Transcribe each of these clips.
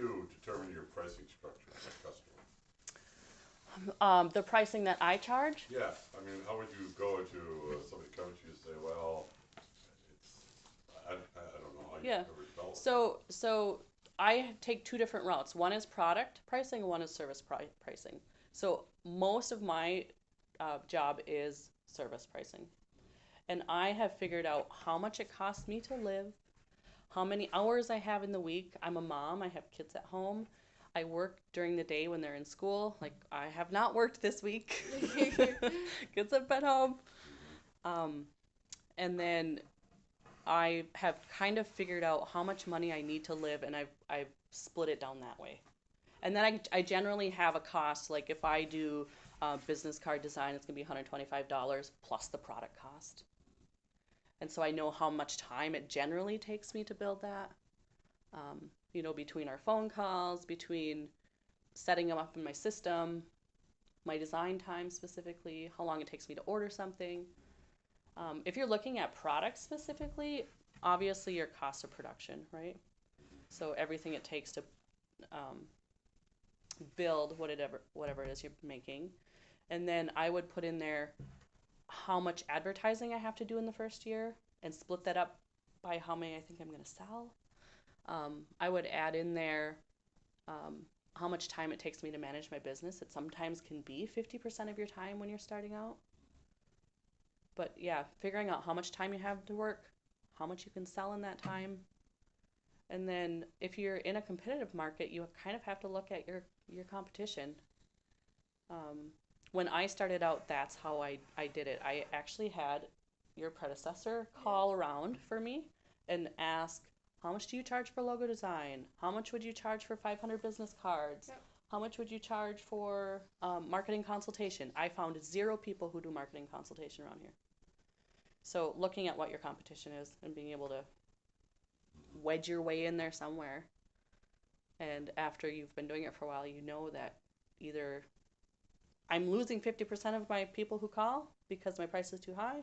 you determine your pricing structure as a customer? The pricing that I charge? Yeah, I mean, how would you go to somebody comes to you and say, well, it's, I don't know how you Yeah. ever develop that. So I take two different routes. One is product pricing, and one is service pricing. So most of my job is service pricing, and I have figured out how much it costs me to live, how many hours I have in the week. I'm a mom. I have kids at home. I work during the day when they're in school. Like I have not worked this week. Kids have been home. Um, and then I have kind of figured out how much money I need to live, and I've split it down that way. And then I generally have a cost. Like if I do business card design, it's gonna be $125 plus the product cost. And so I know how much time it generally takes me to build that. Between our phone calls, between setting them up in my system, my design time specifically, how long it takes me to order something. If you're looking at products specifically, obviously your cost of production, right? So everything it takes to um, build whatever it is you're making. And then I would put in there how much advertising I have to do in the first year and split that up by how many I think I'm going to sell. I would add in there how much time it takes me to manage my business. It sometimes can be 50% of your time when you're starting out. But yeah, figuring out how much time you have to work, how much you can sell in that time. And then if you're in a competitive market, you kind of have to look at your competition. Um, when I started out, that's how I did it. I actually had your predecessor call around for me and ask, how much do you charge for logo design? How much would you charge for 500 business cards? Yep. How much would you charge for marketing consultation? I found 0 people who do marketing consultation around here. So looking at what your competition is and being able to wedge your way in there somewhere. And after you've been doing it for a while, you know that either I'm losing 50% of my people who call because my price is too high,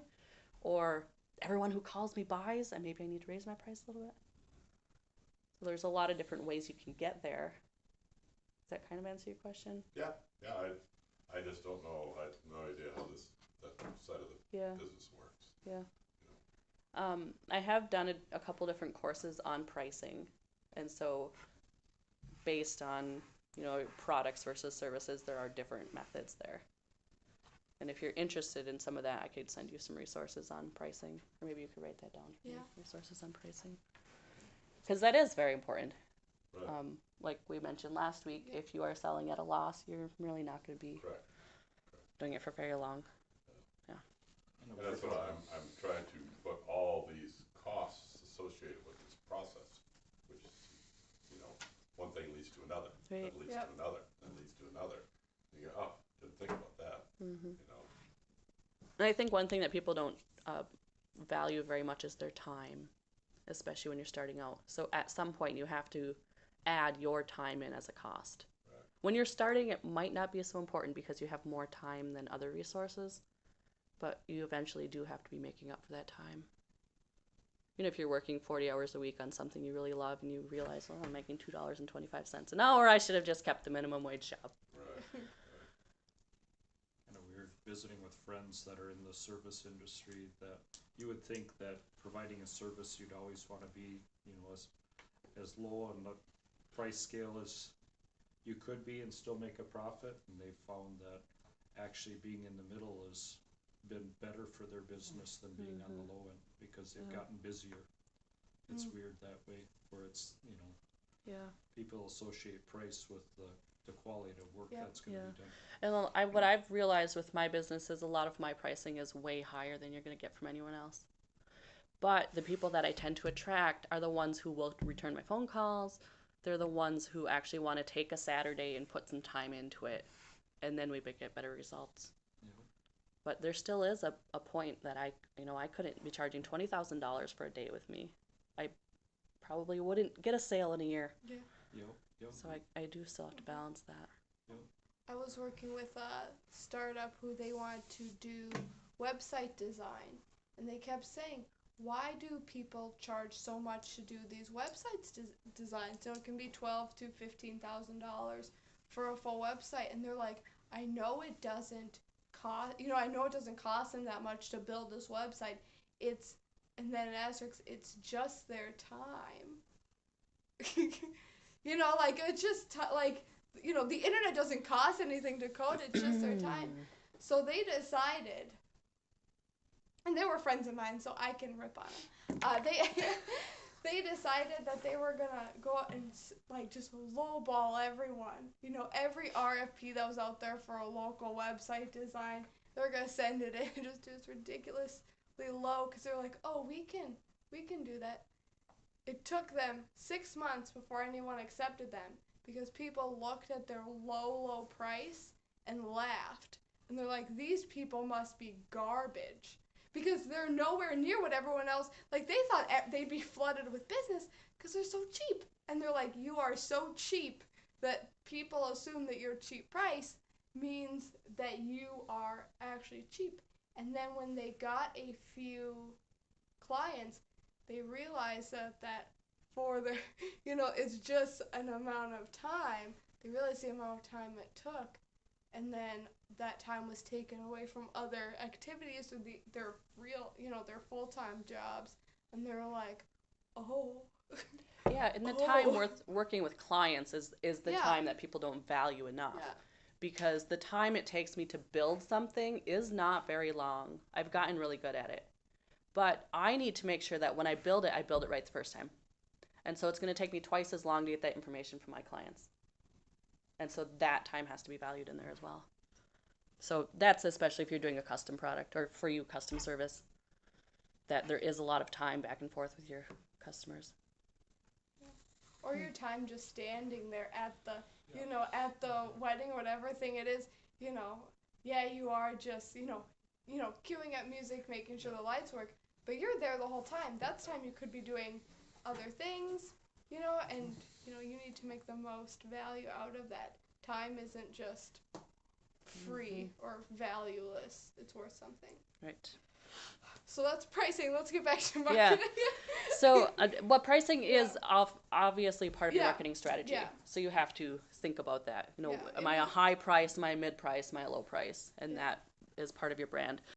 or everyone who calls me buys, and maybe I need to raise my price a little bit. So there's a lot of different ways you can get there. Does that kind of answer your question? Yeah, yeah. I just don't know. I have no idea how that side of the business works. Yeah. I have done a couple different courses on pricing, and so based on products versus services, there are different methods there. And if you're interested in some of that, I could send you some resources on pricing, or maybe you could write that down. Yeah. Resources on pricing, because that is very important. Right. Like we mentioned last week, if you are selling at a loss, you're really not going to be doing it for very long. Yeah. And that's what I'm trying to put all these costs associated with this process, which one thing leads to another, right. that leads to another, that leads to another. And you go, oh, didn't think about that. Mm-hmm. And I think one thing that people don't value very much is their time, especially when you're starting out. So at some point you have to add your time in as a cost. Right. When you're starting, it might not be so important because you have more time than other resources, but you eventually do have to be making up for that time. If you're working 40 hours a week on something you really love and you realize, oh, I'm making $2.25 an hour, I should have just kept the minimum wage job. Right. Kind of weird visiting with friends that are in the service industry, that you would think that providing a service you'd always want to be, as low on the price scale as you could be and still make a profit, and they've found that actually being in the middle has been better for their business than being on the low end, because they've gotten busier. It's weird that way, where it's people associate price with the quality of work that's going to be done. And what I've realized with my business is a lot of my pricing is way higher than you're going to get from anyone else. But the people that I tend to attract are the ones who will return my phone calls. They're the ones who actually want to take a Saturday and put some time into it, and then we get better results. But there still is a point that I couldn't be charging $20,000 for a date with me. I probably wouldn't get a sale in a year. Yeah. Yep. So I do still have to balance that. Yep. I was working with a startup who they wanted to do website design, and they kept saying, why do people charge so much to do these websites designs? So it can be $12,000 to $15,000 for a full website, and they're like, I know it doesn't cost, I know it doesn't cost them that much to build this website. It's, and then an asterisk, it's just their time. Like it's just like, the internet doesn't cost anything to code, it's just their time. So they decided, and they were friends of mine, so I can rip on them. They decided that they were gonna go out and like just lowball everyone. Every RFP that was out there for a local website design, they were gonna send it in just as ridiculously low because they're like, oh, we can do that. It took them 6 months before anyone accepted them because people looked at their low price and laughed. And they're like, these people must be garbage because they're nowhere near what everyone else, like they thought they'd be flooded with business because they're so cheap. And they're like, you are so cheap that people assume that your cheap price means that you are actually cheap. And then when they got a few clients, they realized that for their, it's just an amount of time. They realized the amount of time it took, and then that time was taken away from other activities or their real, their full-time jobs, and they were like, oh. Yeah, and the time worth working with clients is the Yeah. time that people don't value enough. Yeah. Because the time it takes me to build something is not very long. I've gotten really good at it. But I need to make sure that when I build it right the first time. And so it's going to take me twice as long to get that information from my clients. And so that time has to be valued in there as well. So that's especially if you're doing a custom product or for you custom service, that there is a lot of time back and forth with your customers. Or your time just standing there at the, at the wedding or whatever thing it is, yeah, you are just, queuing up music, making sure the lights work, but you're there the whole time. That's time you could be doing other things, and, you need to make the most value out of that. Time isn't just free or valueless. It's worth something. Right. So that's pricing. Let's get back to marketing. Yeah. So what pricing is obviously part of your marketing strategy. Yeah. So you have to think about that. Yeah. Am I a high price, am I a mid price, am I a low price? And that is part of your brand.